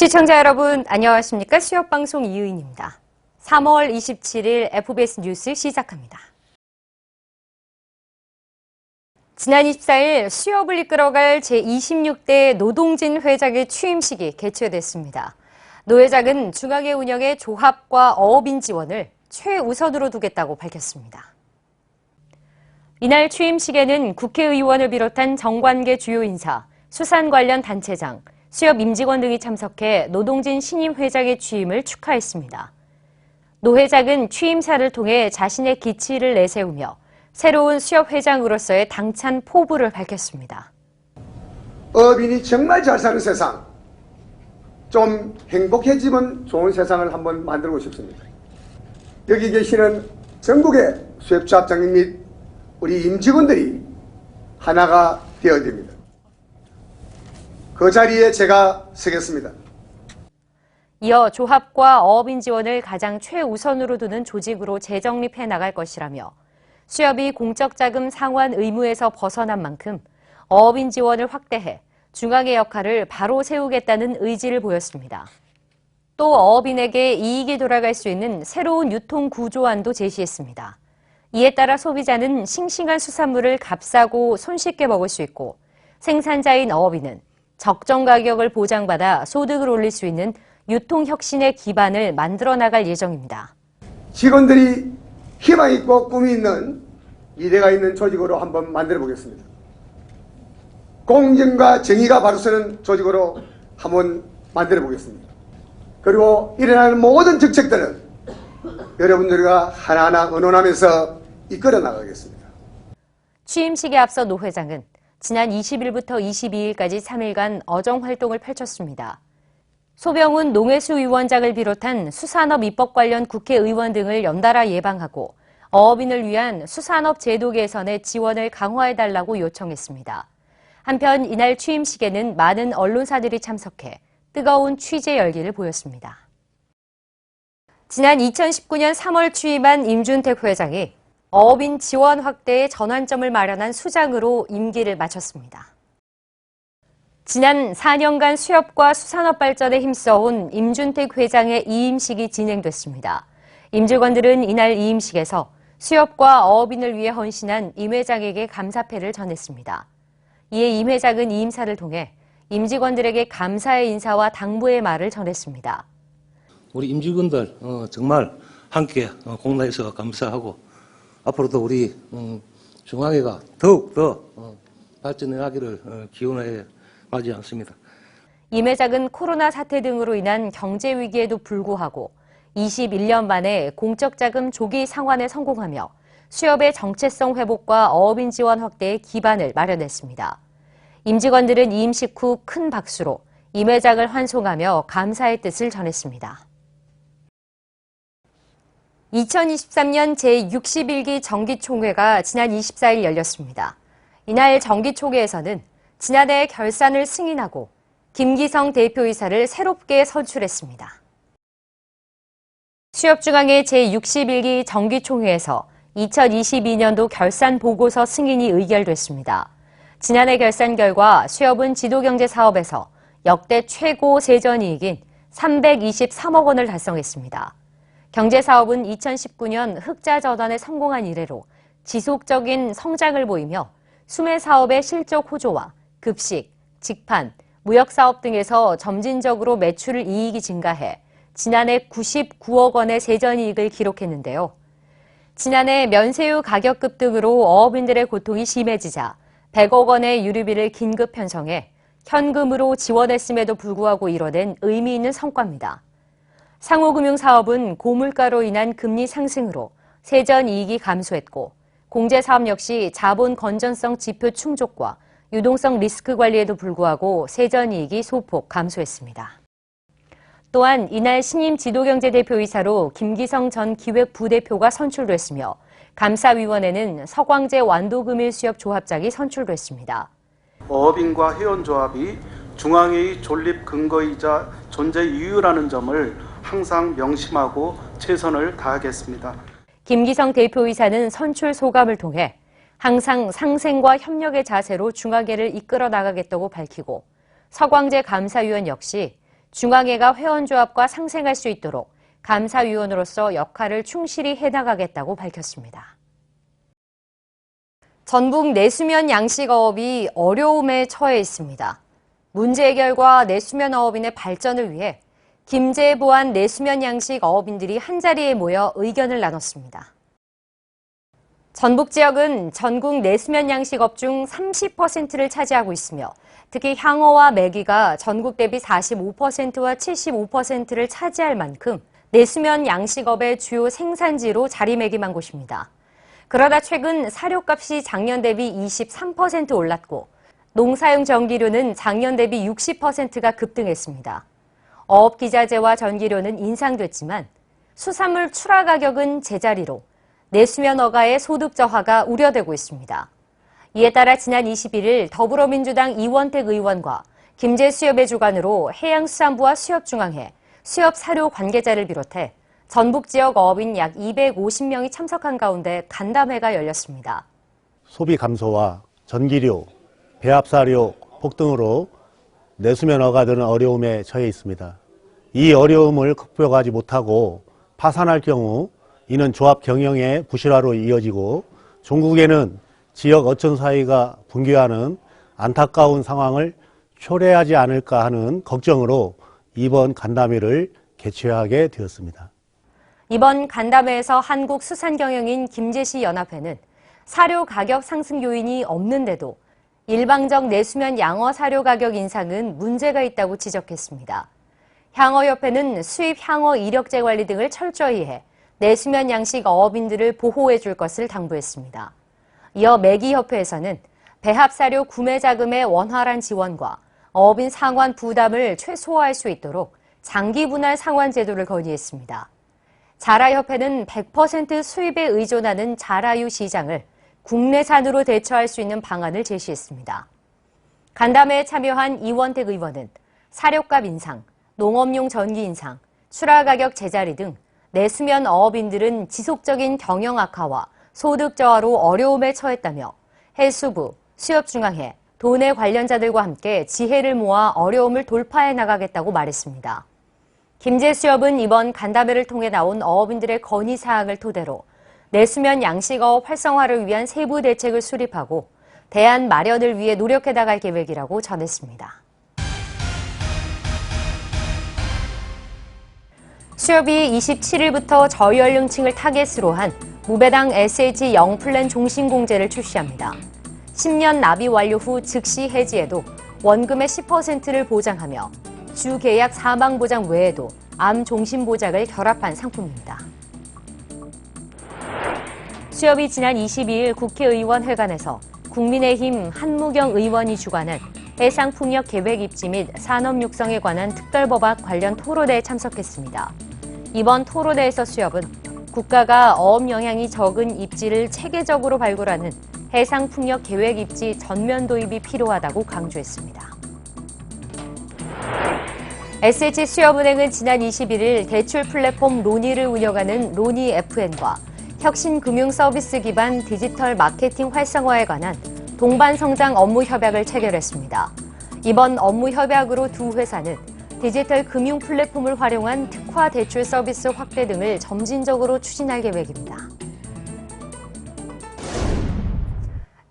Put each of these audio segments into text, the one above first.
시청자 여러분 안녕하십니까? 수협방송 이의인입니다. 3월 27일 FBS 뉴스 시작합니다. 지난 24일 수협을 이끌어갈 제26대 노동진 회장의 취임식이 개최됐습니다. 노 회장은 중앙회 운영의 조합과 어업인 지원을 최우선으로 두겠다고 밝혔습니다. 이날 취임식에는 국회의원을 비롯한 정관계 주요 인사, 수산 관련 단체장, 수협 임직원 등이 참석해 노동진 신임 회장의 취임을 축하했습니다. 노 회장은 취임사를 통해 자신의 기치를 내세우며 새로운 수협 회장으로서의 당찬 포부를 밝혔습니다. 어업인이 정말 잘 사는 세상, 좀 행복해지면 좋은 세상을 한번 만들고 싶습니다. 여기 계시는 전국의 수협조합장님 및 우리 임직원들이 하나가 되어야 됩니다. 그 자리에 제가 서겠습니다. 이어 조합과 어업인 지원을 가장 최우선으로 두는 조직으로 재정립해 나갈 것이라며 수협이 공적 자금 상환 의무에서 벗어난 만큼 어업인 지원을 확대해 중앙의 역할을 바로 세우겠다는 의지를 보였습니다. 또 어업인에게 이익이 돌아갈 수 있는 새로운 유통 구조안도 제시했습니다. 이에 따라 소비자는 싱싱한 수산물을 값싸고 손쉽게 먹을 수 있고 생산자인 어업인은 적정 가격을 보장받아 소득을 올릴 수 있는 유통혁신의 기반을 만들어 나갈 예정입니다. 직원들이 희망 있고 꿈이 있는 미래가 있는 조직으로 한번 만들어 보겠습니다. 공정과 정의가 바로 서는 조직으로 한번 만들어 보겠습니다. 그리고 일어나는 모든 정책들은 여러분들과 하나하나 의논하면서 이끌어 나가겠습니다. 취임식에 앞서 노 회장은 지난 20일부터 22일까지 3일간 어정 활동을 펼쳤습니다. 소병훈 농해수 위원장을 비롯한 수산업 입법 관련 국회의원 등을 연달아 예방하고 어업인을 위한 수산업 제도 개선에 지원을 강화해달라고 요청했습니다. 한편 이날 취임식에는 많은 언론사들이 참석해 뜨거운 취재 열기를 보였습니다. 지난 2019년 3월 취임한 임준택 회장이 어업인 지원 확대에 전환점을 마련한 수장으로 임기를 마쳤습니다. 지난 4년간 수협과 수산업 발전에 힘써온 임준택 회장의 이임식이 진행됐습니다. 임직원들은 이날 이임식에서 수협과 어업인을 위해 헌신한 임 회장에게 감사패를 전했습니다. 이에 임 회장은 이임사를 통해 임직원들에게 감사의 인사와 당부의 말을 전했습니다. 우리 임직원들 정말 함께 공헌해서 감사하고 앞으로도 우리 중앙회가 더욱더 발전해 가기를 기원해 마지 않습니다. 임 회장은 코로나 사태 등으로 인한 경제 위기에도 불구하고 21년 만에 공적 자금 조기 상환에 성공하며 수협의 정체성 회복과 어업인 지원 확대의 기반을 마련했습니다. 임직원들은 이임식 후 큰 박수로 임 회장을 환송하며 감사의 뜻을 전했습니다. 2023년 제61기 정기총회가 지난 24일 열렸습니다. 이날 정기총회에서는 지난해 결산을 승인하고 김기성 대표이사를 새롭게 선출했습니다. 수협중앙회 제61기 정기총회에서 2022년도 결산 보고서 승인이 의결됐습니다. 지난해 결산 결과 수협은 지도경제사업에서 역대 최고 세전이익인 323억 원을 달성했습니다. 경제사업은 2019년 흑자 전환에 성공한 이래로 지속적인 성장을 보이며 수매 사업의 실적 호조와 급식, 직판, 무역사업 등에서 점진적으로 매출 이익이 증가해 지난해 99억 원의 세전이익을 기록했는데요. 지난해 면세유 가격 급등으로 어업인들의 고통이 심해지자 100억 원의 유류비를 긴급 편성해 현금으로 지원했음에도 불구하고 이뤄낸 의미 있는 성과입니다. 상호금융사업은 고물가로 인한 금리 상승으로 세전 이익이 감소했고 공제사업 역시 자본 건전성 지표 충족과 유동성 리스크 관리에도 불구하고 세전 이익이 소폭 감소했습니다. 또한 이날 신임 지도경제대표이사로 김기성 전 기획부대표가 선출됐으며 감사위원회는 서광재 완도금일수협조합장이 선출됐습니다. 어업인과 회원조합이 중앙회의 존립 근거이자 존재 이유라는 점을 항상 명심하고 최선을 다하겠습니다. 김기성 대표이사는 선출 소감을 통해 항상 상생과 협력의 자세로 중앙회를 이끌어 나가겠다고 밝히고 서광재 감사위원 역시 중앙회가 회원조합과 상생할 수 있도록 감사위원으로서 역할을 충실히 해나가겠다고 밝혔습니다. 전북 내수면 양식어업이 어려움에 처해 있습니다. 문제 해결과 내수면 어업인의 발전을 위해 김재해 보안 내수면 양식 어업인들이 한자리에 모여 의견을 나눴습니다. 전북 지역은 전국 내수면 양식업 중 30%를 차지하고 있으며 특히 향어와 메기가 전국 대비 45%와 75%를 차지할 만큼 내수면 양식업의 주요 생산지로 자리매김한 곳입니다. 그러다 최근 사료값이 작년 대비 23% 올랐고 농사용 전기료는 작년 대비 60%가 급등했습니다. 어업기자재와 전기료는 인상됐지만 수산물 출하 가격은 제자리로 내수면 어가의 소득 저하가 우려되고 있습니다. 이에 따라 지난 21일 더불어민주당 이원택 의원과 김제 수협의 주관으로 해양수산부와 수협중앙회, 수협사료 관계자를 비롯해 전북 지역 어업인 약 250명이 참석한 가운데 간담회가 열렸습니다. 소비 감소와 전기료, 배합사료 폭등으로 내수면 어가들은 어려움에 처해 있습니다. 이 어려움을 극복하지 못하고 파산할 경우 이는 조합 경영의 부실화로 이어지고 종국에는 지역 어촌 사회가 붕괴하는 안타까운 상황을 초래하지 않을까 하는 걱정으로 이번 간담회를 개최하게 되었습니다. 이번 간담회에서 한국수산경영인 김제시 연합회는 사료 가격 상승 요인이 없는데도 일방적 내수면 양어 사료 가격 인상은 문제가 있다고 지적했습니다. 향어협회는 수입 향어 이력제 관리 등을 철저히 해 내수면 양식 어업인들을 보호해 줄 것을 당부했습니다. 이어 메기협회에서는 배합사료 구매 자금의 원활한 지원과 어업인 상환 부담을 최소화할 수 있도록 장기 분할 상환 제도를 건의했습니다. 자라협회는 100% 수입에 의존하는 자라유 시장을 국내산으로 대처할 수 있는 방안을 제시했습니다. 간담회에 참여한 이원택 의원은 사료값 인상, 농업용 전기 인상, 출하 가격 제자리 등 내수면 어업인들은 지속적인 경영 악화와 소득 저하로 어려움에 처했다며 해수부, 수협중앙회, 도내 관련자들과 함께 지혜를 모아 어려움을 돌파해 나가겠다고 말했습니다. 김제수협은 이번 간담회를 통해 나온 어업인들의 건의사항을 토대로 내수면 양식어업 활성화를 위한 세부 대책을 수립하고 대안 마련을 위해 노력해 나갈 계획이라고 전했습니다. 수협이 27일부터 저연령층을 타겟으로 한 무배당 SH 영플랜 종신공제를 출시합니다. 10년 납입 완료 후 즉시 해지에도 원금의 10%를 보장하며 주 계약 사망 보장 외에도 암 종신 보장을 결합한 상품입니다. 수협이 지난 22일 국회의원회관에서 국민의힘 한무경 의원이 주관한 해상풍력 계획 입지 및 산업 육성에 관한 특별법안 관련 토론회에 참석했습니다. 이번 토론회에서 수협은 국가가 어업 영향이 적은 입지를 체계적으로 발굴하는 해상풍력 계획 입지 전면 도입이 필요하다고 강조했습니다. SH수협은행은 지난 21일 대출 플랫폼 로니를 운영하는 로니FN과 혁신금융서비스 기반 디지털 마케팅 활성화에 관한 동반성장 업무 협약을 체결했습니다. 이번 업무 협약으로 두 회사는 디지털 금융 플랫폼을 활용한 특화 대출 서비스 확대 등을 점진적으로 추진할 계획입니다.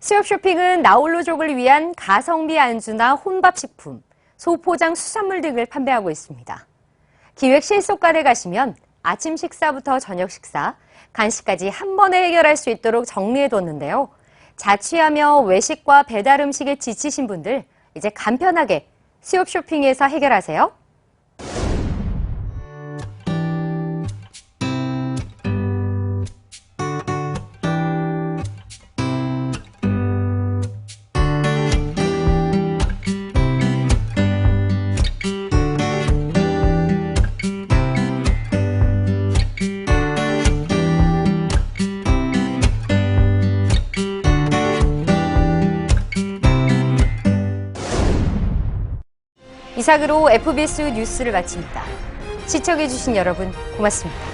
수협 쇼핑은 나홀로족을 위한 가성비 안주나 혼밥식품, 소포장 수산물 등을 판매하고 있습니다. 기획 실속관에 가시면 아침 식사부터 저녁 식사, 간식까지 한 번에 해결할 수 있도록 정리해뒀는데요. 자취하며 외식과 배달 음식에 지치신 분들 이제 간편하게 수협 쇼핑에서 해결하세요. 이상으로 FBS 뉴스를 마칩니다. 시청해주신 여러분 고맙습니다.